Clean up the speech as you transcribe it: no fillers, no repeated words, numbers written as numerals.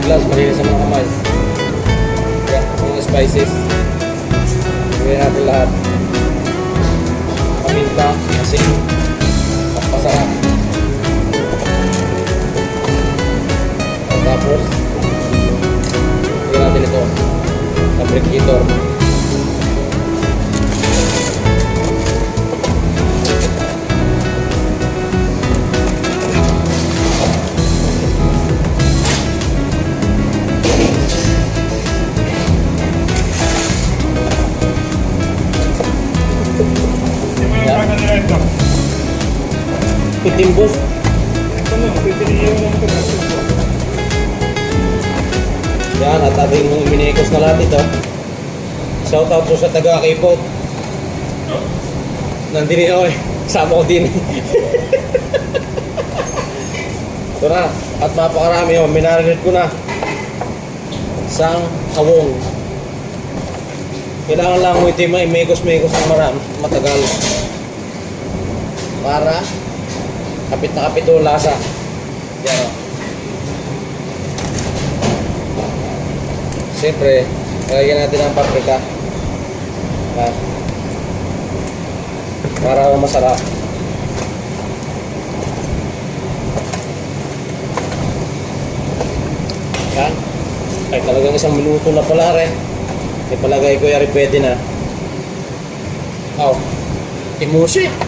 gloves, malinis sa mga kamay. Yan, mga spices. Gawin natin lahat. Paminta, asin, pampasarap. Tapos, gawin natin ito. Fabricator. Itimbos. Yan, at ating minikos na lahat ito. Shoutout po sa taga K-pop. Nandini ako eh. Sama ko din. Ito na. At napakarami oh. Minarinate ko na. Isang kawong. Kailangan lang mo ito imekos-mekos ng matagal. Para kapit na kapit yung lasa. Yan o. Siyempre, lagyan natin ang paprika. Yan. Para masarap. Yan. Ay talagang isang minuto na pala rin. Ipalagay ko yari pwede na. Oh. Imusi.